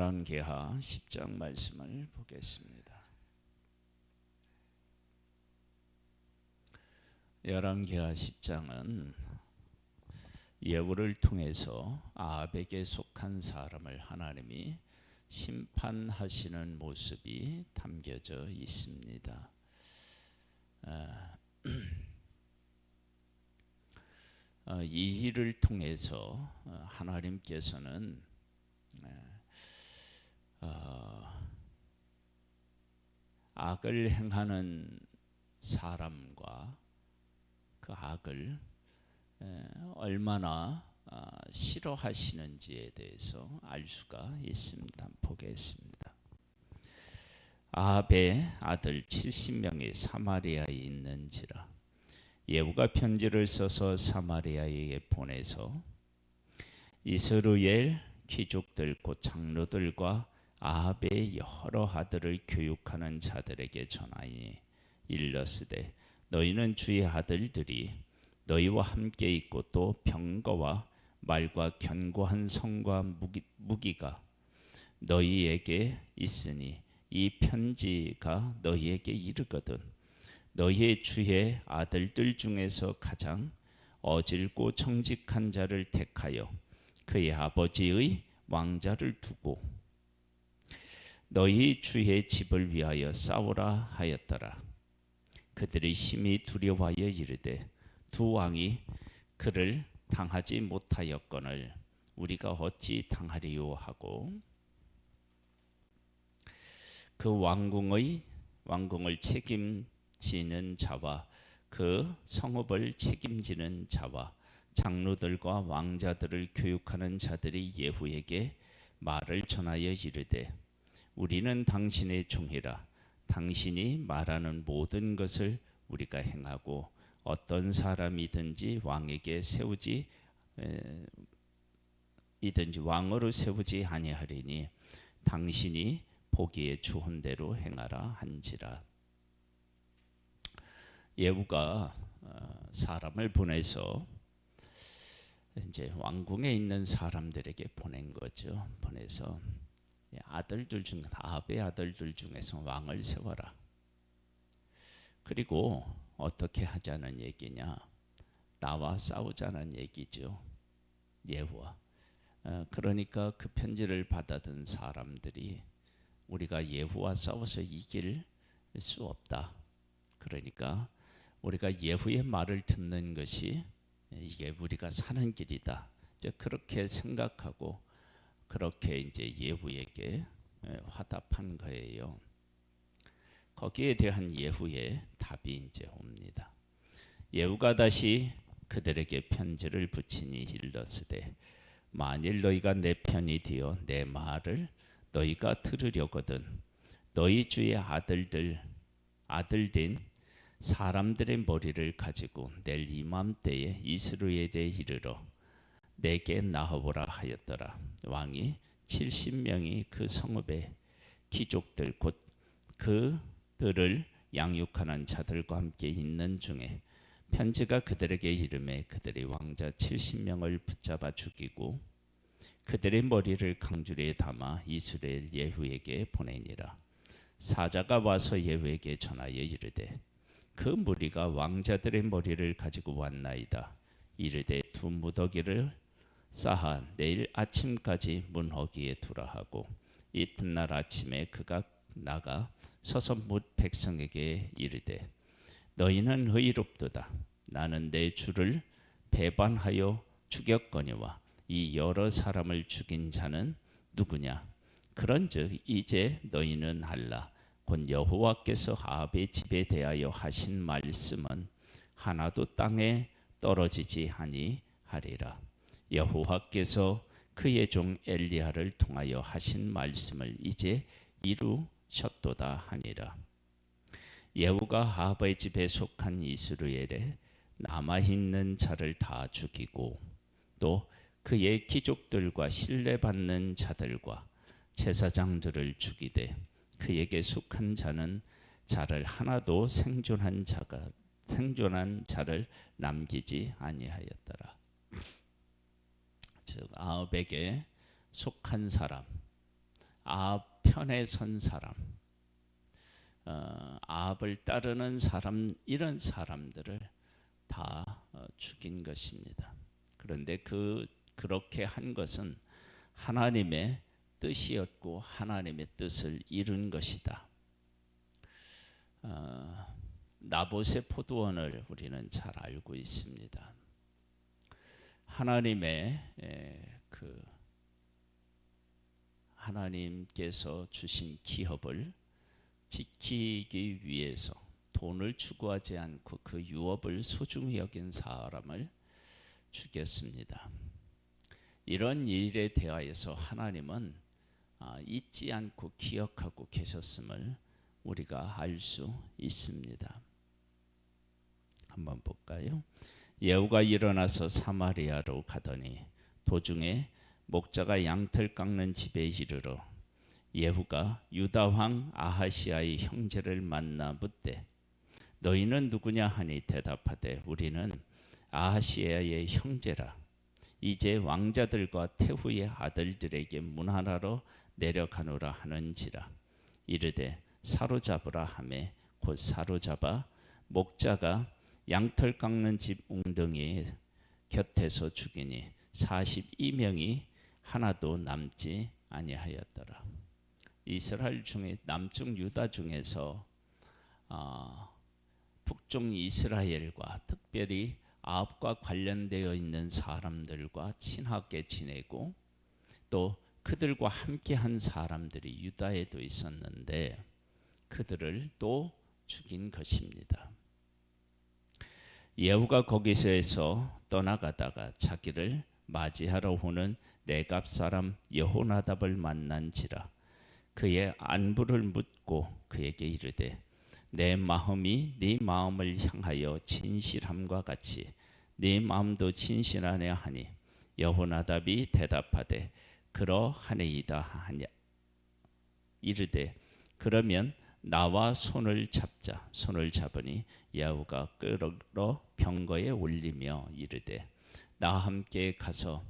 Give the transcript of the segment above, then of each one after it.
열왕기하 10장 말씀을 보겠습니다. 열왕기하 10장은 예후를 통해서 아합에게 속한 사람을 하나님이 심판하시는 모습이 담겨져 있습니다. 이 일을 통해서 하나님께서는 악을 행하는 사람과 그 악을 얼마나 싫어하시는지에 대해서 알 수가 있습니다. 보겠습니다. 아합의 아들 70명이 사마리아에 있는지라 예후가 편지를 써서 사마리아에 보내서 이스라엘 귀족들 곧 장로들과 아합의 여러 아들을 교육하는 자들에게 전하니 일러스되 너희는 주의 아들들이 너희와 함께 있고 또 병거와 말과 견고한 성과 무기가 너희에게 있으니 이 편지가 너희에게 이르거든 너희의 주의 아들들 중에서 가장 어질고 정직한 자를 택하여 그의 아버지의 왕자를 두고 너희 주의 집을 위하여 싸우라 하였더라. 그들이 심히 두려워하여 이르되 두 왕이 그를 당하지 못하였거늘 우리가 어찌 당하리요 하고 그 왕궁을 책임지는 자와 그 성읍을 책임지는 자와 장로들과 왕자들을 교육하는 자들이 예후에게 말을 전하여 이르되 우리는 당신의 종이라 당신이 말하는 모든 것을 우리가 행하고 어떤 사람이든지 왕으로 세우지 아니하리니 당신이 보기에 좋은 대로 행하라 한지라. 예후가 사람을 보내서 이제 왕궁에 있는 사람들에게 보낸 거죠. 보내서 아들들 중 아합의 아들들 중에서 왕을 세워라. 그리고 어떻게 하자는 얘기냐? 나와 싸우자는 얘기죠. 예후와. 그러니까 그 편지를 받아든 사람들이 우리가 예후와 싸워서 이길 수 없다. 그러니까 우리가 예후의 말을 듣는 것이 이게 우리가 사는 길이다. 이제 그렇게 생각하고 그렇게 이제 예후에게 화답한 거예요. 거기에 대한 예후의 답이 이제 옵니다. 예후가 다시 그들에게 편지를 붙이니 일러스되 만일 너희가 내 편이 되어 내 말을 너희가 들으려거든 너희 주의 아들된 사람들의 머리를 가지고 내일 이맘때에 이스라엘에 이르러 내게 나아오라 하였더라. 왕이 70명이 그 성읍의 귀족들 곧 그들을 양육하는 자들과 함께 있는 중에 편지가 그들에게 이르매 그들이 왕자 70명을 붙잡아 죽이고 그들의 머리를 강주리에 담아 이스라엘 예후에게 보내니라. 사자가 와서 예후에게 전하여 이르되 그 무리가 왕자들의 머리를 가지고 왔나이다. 이르되 두 무더기를 쌓아 내일 아침까지 문허기에 두라 하고 이튿날 아침에 그가 나가 서서 뭇 백성에게 이르되 너희는 의롭도다. 나는 내 주를 배반하여 죽였거니와 이 여러 사람을 죽인 자는 누구냐? 그런즉 이제 너희는 알라. 곧 여호와께서 아합의 집에 대하여 하신 말씀은 하나도 땅에 떨어지지 아니하리라. 여호와께서 그의 종 엘리야를 통하여 하신 말씀을 이제 이루셨도다 하니라. 예후가 아합의 집에 속한 이스라엘에 남아있는 자를 다 죽이고 또 그의 귀족들과 신뢰받는 자들과 제사장들을 죽이되 그에게 속한 자를 하나도 생존한 자를 남기지 아니하였더라. 즉 아합에게 속한 사람, 아합 편에 선 사람, 아합을 따르는 사람, 이런 사람들을 다 죽인 것입니다. 그런데 그렇게 한 것은 하나님의 뜻이었고 하나님의 뜻을 이룬 것이다. 나봇의 포도원을 우리는 잘 알고 있습니다. 하나님께서 주신 기업을 지키기 위해서 돈을 추구하지 않고 그 유업을 소중히 여긴 사람을 죽였습니다. 이런 일에 대하여서 하나님은 잊지 않고 기억하고 계셨음을 우리가 알 수 있습니다. 한번 볼까요? 예후가 일어나서 사마리아로 가더니 도중에 목자가 양털 깎는 집에 이르러 예후가 유다 왕 아하시아의 형제를 만나 묻되 너희는 누구냐 하니 대답하되 우리는 아하시아의 형제라. 이제 왕자들과 태후의 아들들에게 문하나로 내려가노라 하는지라. 이르되 사로잡으라 하매 곧 사로잡아 목자가 양털 깎는 집 웅덩이 곁에서 죽이니 42명이 하나도 남지 아니하였더라. 이스라엘 중에 남쪽 유다 중에서 북쪽 이스라엘과 특별히 아합과 관련되어 있는 사람들과 친하게 지내고 또 그들과 함께한 사람들이 유다에도 있었는데 그들을 또 죽인 것입니다. 예후가 거기서에서 떠나가다가 자기를 맞이하러 오는 레갑 사람 여호나답을 만난지라. 그의 안부를 묻고 그에게 이르되 내 마음이 네 마음을 향하여 진실함과 같이 네 마음도 진실하냐 하니 여호나답이 대답하되 그러하니이다 하냐. 이르되 그러면 나와 손을 잡자. 손을 잡으니 예후가 끌어 병거에 올리며 이르되 나와 함께 가서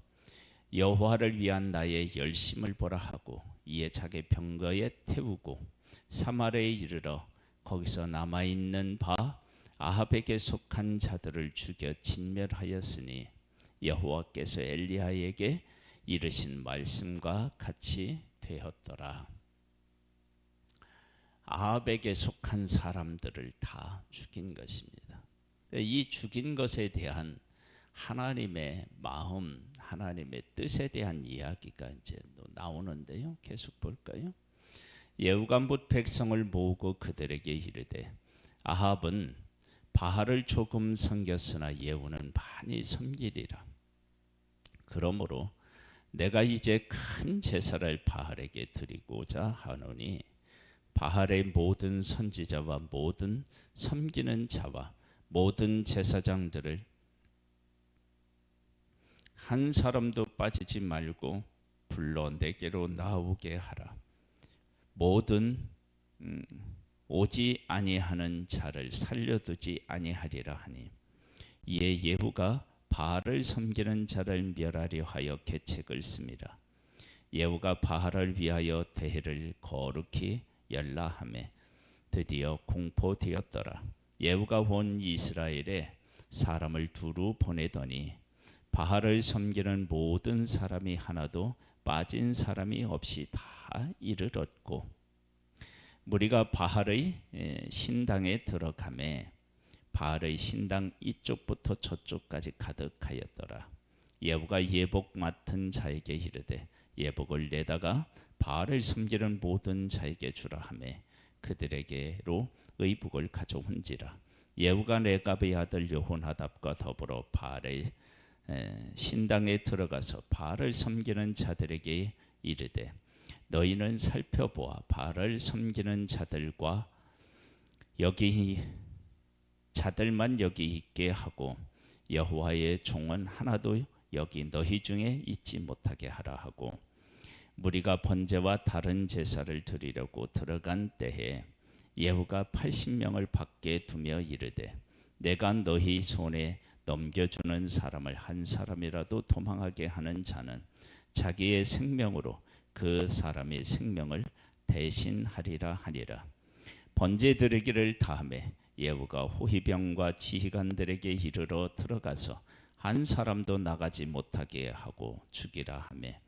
여호와를 위한 나의 열심을 보라 하고 이에 자기 병거에 태우고 사마리아에 이르러 거기서 남아있는 바 아합에게 속한 자들을 죽여 진멸하였으니 여호와께서 엘리야에게 이르신 말씀과 같이 되었더라. 아합에게 속한 사람들을 다 죽인 것입니다. 이 죽인 것에 대한 하나님의 마음, 하나님의 뜻에 대한 이야기가 이제 나오는데요. 계속 볼까요? 예후가 뭇 백성을 모으고 그들에게 이르되 아합은 바알을 조금 섬겼으나 예후는 많이 섬기리라. 그러므로 내가 이제 큰 제사를 바알에게 드리고자 하노니 바알의 모든 선지자와 모든 섬기는 자와 모든 제사장들을 한 사람도 빠지지 말고 불러 내게로 나오게 하라. 모든 오지 아니하는 자를 살려두지 아니하리라 하니 이에 예후가 바알을 섬기는 자를 멸하려 하여 계책을 씁니다. 예후가 바알을 위하여 대회를 거룩히 열라하매 드디어 공포되었더라. 예후가 온 이스라엘에 사람을 두루 보내더니 바알을 섬기는 모든 사람이 하나도 빠진 사람이 없이 다 이르렀고 무리가 바알의 신당에 들어가매 바알의 신당 이쪽부터 저쪽까지 가득하였더라. 예후가 예복 맡은 자에게 이르되 예복을 내다가 바알을 섬기는 모든 자에게 주라 하매 그들에게로 의복을 가져온지라. 예후가 레갑의 아들 여호나답과 더불어 바알의 신당에 들어가서 바알을 섬기는 자들에게 이르되 너희는 살펴보아 바알을 섬기는 자들과 자들만 여기 있게 하고 여호와의 종은 하나도 여기 너희 중에 있지 못하게 하라 하고 무리가 번제와 다른 제사를 드리려고 들어간 때에 예후가 80명을 밖에 두며 이르되 내가 너희 손에 넘겨주는 사람을 한 사람이라도 도망하게 하는 자는 자기의 생명으로 그 사람의 생명을 대신하리라 하니라. 번제 드리기를 다음에 예후가 호위병과 지휘관들에게 이르러 들어가서 한 사람도 나가지 못하게 하고 죽이라 하매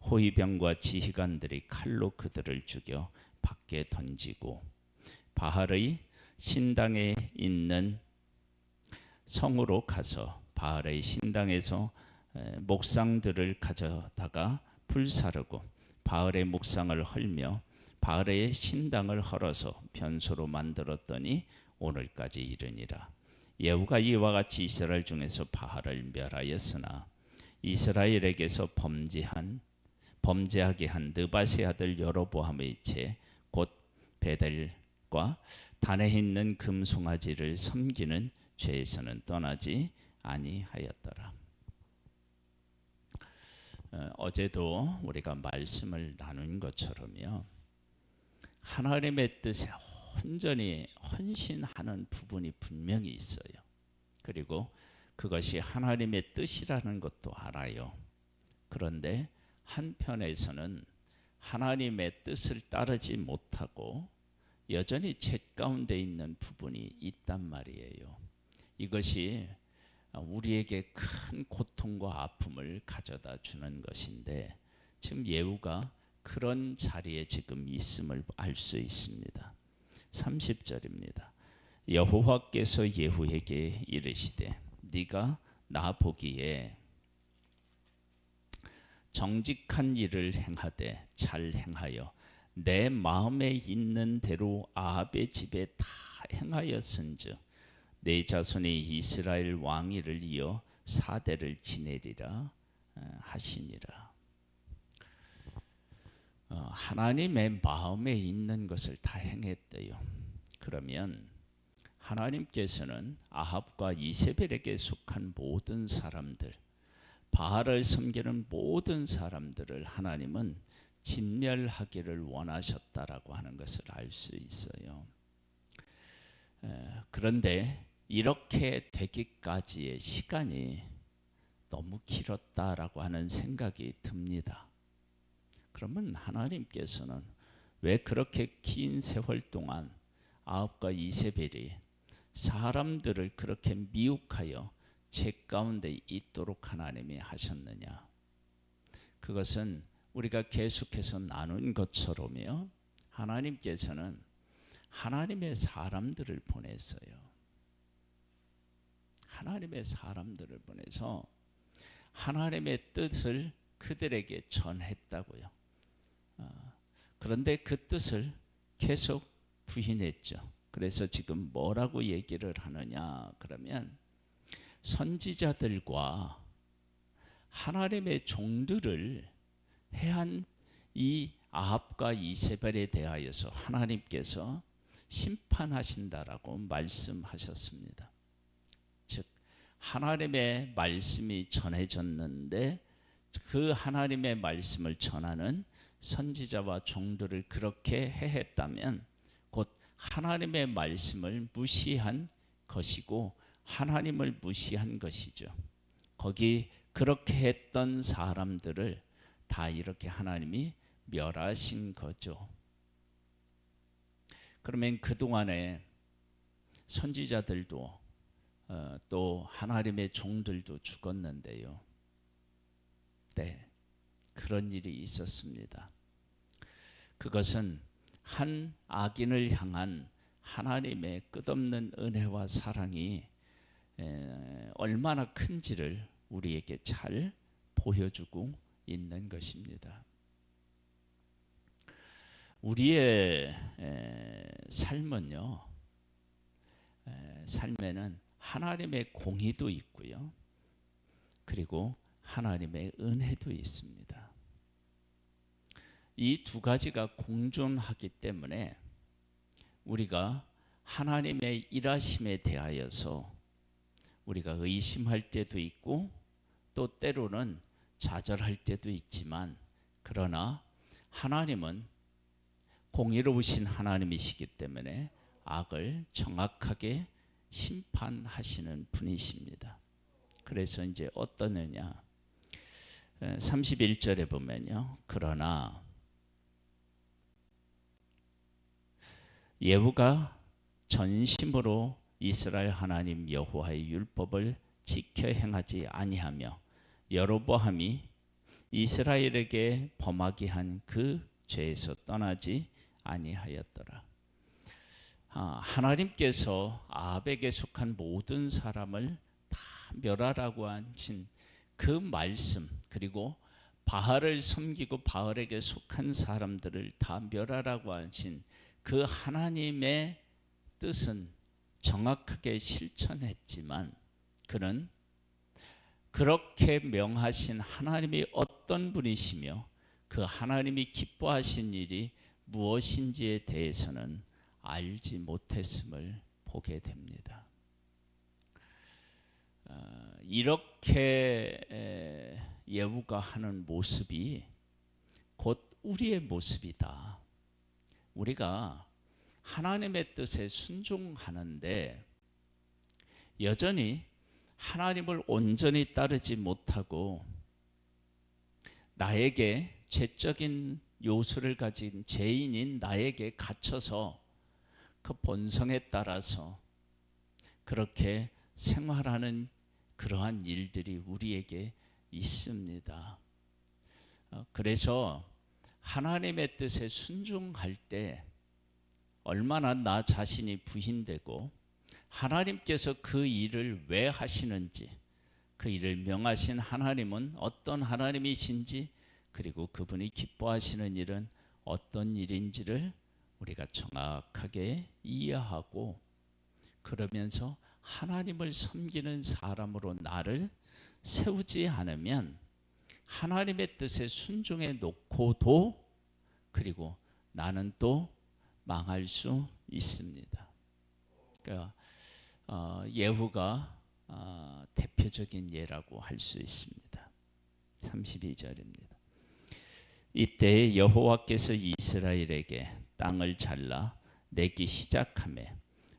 호위병과 지휘관들이 칼로 그들을 죽여 밖에 던지고 바알의 신당에 있는 성으로 가서 바알의 신당에서 목상들을 가져다가 불사르고 바알의 목상을 헐며 바알의 신당을 헐어서 변소로 만들었더니 오늘까지 이르니라. 예후가 이와 같이 이스라엘 중에서 바알을 멸하였으나 이스라엘에게서 범죄하게 한 느밧의 아들 여로보암의 죄 곧 베델과 단에 있는 금송아지를 섬기는 죄에서는 떠나지 아니하였더라. 어제도 우리가 말씀을 나눈 것처럼요, 하나님의 뜻에 온전히 헌신하는 부분이 분명히 있어요. 그리고 그것이 하나님의 뜻이라는 것도 알아요. 그런데 한편에서는 하나님의 뜻을 따르지 못하고 여전히 죄 가운데 있는 부분이 있단 말이에요. 이것이 우리에게 큰 고통과 아픔을 가져다 주는 것인데 지금 예후가 그런 자리에 지금 있음을 알 수 있습니다. 30절입니다. 여호와께서 예후에게 이르시되 네가 나 보기에 정직한 일을 행하되 잘 행하여 내 마음에 있는 대로 아합의 집에 다 행하였은즉 내 자손이 이스라엘 왕위를 이어 4대를 지내리라 하시니라. 하나님의 마음에 있는 것을 다 행했대요. 그러면 하나님께서는 아합과 이세벨에게 속한 모든 사람들, 바알을 섬기는 모든 사람들을 하나님은 진멸하기를 원하셨다라고 하는 것을 알 수 있어요. 그런데 이렇게 되기까지의 시간이 너무 길었다라고 하는 생각이 듭니다. 그러면 하나님께서는 왜 그렇게 긴 세월 동안 아합과 이세벨이 사람들을 그렇게 미혹하여 죄 가운데 있도록 하나님이 하셨느냐? 그것은 우리가 계속해서 나눈 것처럼요, 하나님께서는 하나님의 사람들을 보냈어요. 하나님의 사람들을 보내서 하나님의 뜻을 그들에게 전했다고요. 그런데 그 뜻을 계속 부인했죠. 그래서 지금 뭐라고 얘기를 하느냐 그러면 선지자들과 하나님의 종들을 해한 이 아합과 이세벨에 대하여서 하나님께서 심판하신다라고 말씀하셨습니다. 즉 하나님의 말씀이 전해졌는데 그 하나님의 말씀을 전하는 선지자와 종들을 그렇게 해했다면 곧 하나님의 말씀을 무시한 것이고 하나님을 무시한 것이죠. 거기 그렇게 했던 사람들을 다 이렇게 하나님이 멸하신 거죠. 그러면 그동안에 선지자들도 또 하나님의 종들도 죽었는데요. 네, 그런 일이 있었습니다. 그것은 한 악인을 향한 하나님의 끝없는 은혜와 사랑이 얼마나 큰지를 우리에게 잘 보여주고 있는 것입니다. 우리의 삶은요, 삶에는 하나님의 공의도 있고요, 그리고 하나님의 은혜도 있습니다. 이 두 가지가 공존하기 때문에 우리가 하나님의 일하심에 대하여서 우리가 의심할 때도 있고 또 때로는 좌절할 때도 있지만, 그러나 하나님은 공의로우신 하나님이시기 때문에 악을 정확하게 심판하시는 분이십니다. 그래서 이제 어떠느냐, 31절에 보면요, 그러나 예후가 전심으로 이스라엘 하나님 여호와의 율법을 지켜 행하지 아니하며 여로보암이 이스라엘에게 범하게 한 그 죄에서 떠나지 아니하였더라. 하나님께서 아합에게 속한 모든 사람을 다 멸하라고 하신 그 말씀, 그리고 바알을 섬기고 바알에게 속한 사람들을 다 멸하라고 하신 그 하나님의 뜻은 정확하게 실천했지만, 그는 그렇게 명하신 하나님이 어떤 분이시며 그 하나님이 기뻐하신 일이 무엇인지에 대해서는 알지 못했음을 보게 됩니다. 이렇게 예후가 하는 모습이 곧 우리의 모습이다. 우리가 하나님의 뜻에 순종하는데 여전히 하나님을 온전히 따르지 못하고 나에게 죄적인 요소를 가진 죄인인 나에게 갇혀서 그 본성에 따라서 그렇게 생활하는 그러한 일들이 우리에게 있습니다. 그래서 하나님의 뜻에 순종할 때 얼마나 나 자신이 부인되고 하나님께서 그 일을 왜 하시는지, 그 일을 명하신 하나님은 어떤 하나님이신지, 그리고 그분이 기뻐하시는 일은 어떤 일인지를 우리가 정확하게 이해하고, 그러면서 하나님을 섬기는 사람으로 나를 세우지 않으면 하나님의 뜻에 순종해 놓고도 그리고 나는 또 망할 수 있습니다. 그러니까 예후가 대표적인 예라고 할 수 있습니다. 32절입니다. 이때 여호와께서 이스라엘에게 땅을 잘라 내기 시작하매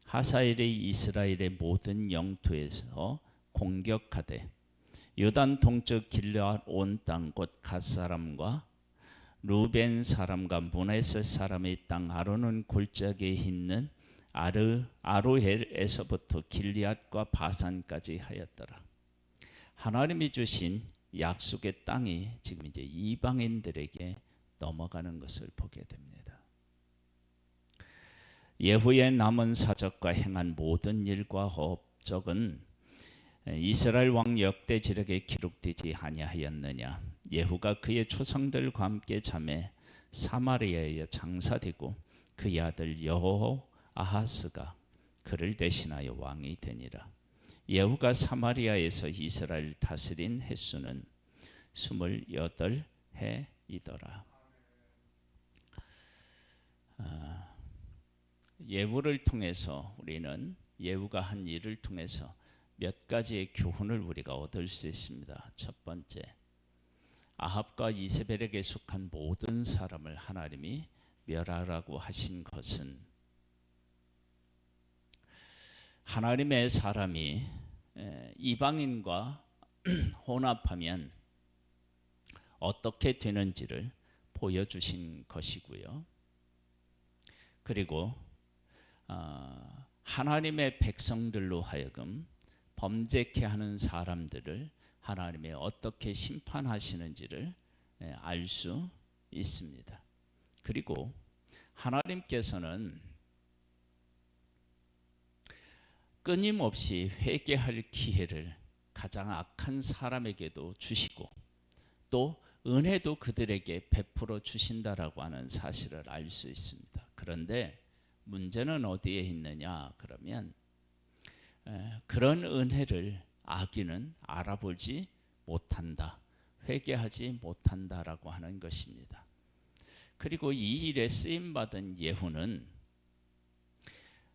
하사엘이 이스라엘의 모든 영토에서 공격하되 요단 동쪽 길르앗 온 땅 곧 갓 사람과 루벤 사람과 므낫세 사람의 땅 아론은 골짜기에 있는 아로엘에서부터 길리앗과 바산까지 하였더라. 하나님이 주신 약속의 땅이 지금 이제 이방인들에게 넘어가는 것을 보게 됩니다. 예후의 남은 사적과 행한 모든 일과 업적은 이스라엘 왕 역대지력에 기록되지 아니하였느냐. 예후가 그의 초상들과 함께 잠에 사마리아에 장사되고 그의 아들 여호아하스가 그를 대신하여 왕이 되니라. 예후가 사마리아에서 이스라엘 다스린 횟수는 28해이더라. 예후를 통해서 우리는 예후가 한 일을 통해서 몇 가지의 교훈을 우리가 얻을 수 있습니다. 첫 번째, 아합과 이세벨에게 속한 모든 사람을 하나님이 멸하라고 하신 것은 하나님의 사람이 이방인과 혼합하면 어떻게 되는지를 보여주신 것이고요. 그리고 하나님의 백성들로 하여금 범죄케 하는 사람들을 하나님이 어떻게 심판하시는지를 알 수 있습니다. 그리고 하나님께서는 끊임없이 회개할 기회를 가장 악한 사람에게도 주시고 또 은혜도 그들에게 베풀어 주신다라고 하는 사실을 알 수 있습니다. 그런데 문제는 어디에 있느냐 그러면 그런 은혜를 악인은 알아보지 못한다, 회개하지 못한다라고 하는 것입니다. 그리고 이 일에 쓰임받은 예후는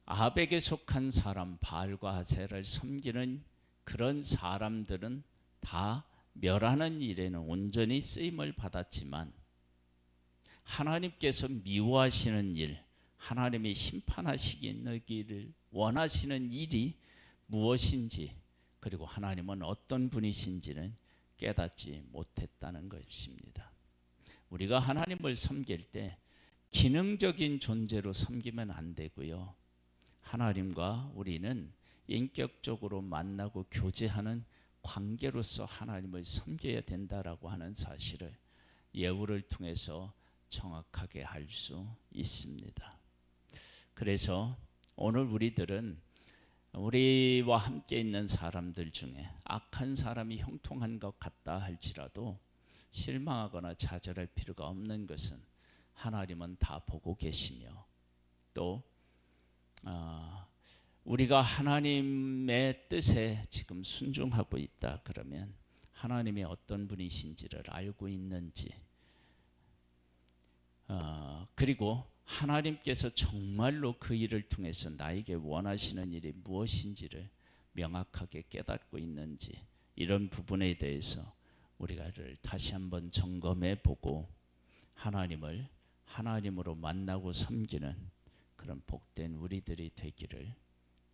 아합에게 속한 사람 바알과 하셀을 섬기는 그런 사람들은 다 멸하는 일에는 온전히 쓰임을 받았지만 하나님께서 미워하시는 일, 하나님이 심판하시기를 원하시는 일이 무엇인지, 그리고 하나님은 어떤 분이신지는 깨닫지 못했다는 것입니다. 우리가 하나님을 섬길 때 기능적인 존재로 섬기면 안 되고요. 하나님과 우리는 인격적으로 만나고 교제하는 관계로서 하나님을 섬겨야 된다라고 하는 사실을 예우를 통해서 정확하게 알 수 있습니다. 그래서 오늘 우리들은 우리와 함께 있는 사람들 중에 악한 사람이 형통한 것 같다 할지라도 실망하거나 좌절할 필요가 없는 것은 하나님은 다 보고 계시며 또 우리가 하나님의 뜻에 지금 순종하고 있다 그러면 하나님이 어떤 분이신지를 알고 있는지 그리고 하나님께서 정말로 그 일을 통해서 나에게 원하시는 일이 무엇인지를 명확하게 깨닫고 있는지 이런 부분에 대해서 우리가를 다시 한번 점검해 보고 하나님을 하나님으로 만나고 섬기는 그런 복된 우리들이 되기를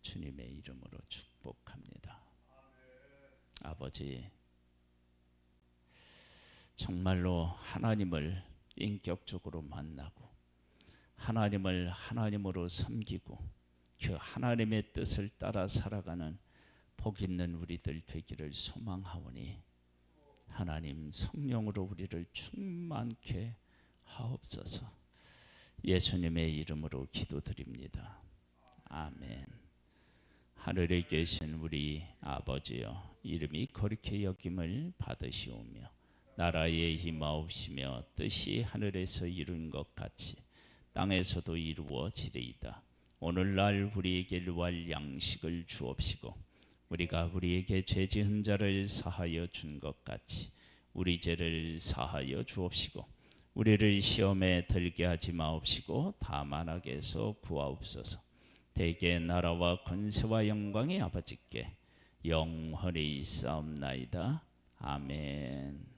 주님의 이름으로 축복합니다. 아버지, 정말로 하나님을 인격적으로 만나고 하나님을 하나님으로 섬기고 그 하나님의 뜻을 따라 살아가는 복 있는 우리들 되기를 소망하오니 하나님 성령으로 우리를 충만케 하옵소서. 예수님의 이름으로 기도드립니다. 아멘. 하늘에 계신 우리 아버지여, 이름이 거룩히 여김을 받으시오며 나라에 임하옵시며 뜻이 하늘에서 이룬 것 같이 땅에서도 이루어지리이다. 오늘날 우리에게 일할 양식을 주옵시고 우리가 우리에게 죄 지은 자를 사하여 준 것 같이 우리 죄를 사하여 주옵시고 우리를 시험에 들게 하지 마옵시고 다만 악에서 구하옵소서. 대개 나라와 권세와 영광이 아버지께 영원히 있사옵나이다. 아멘.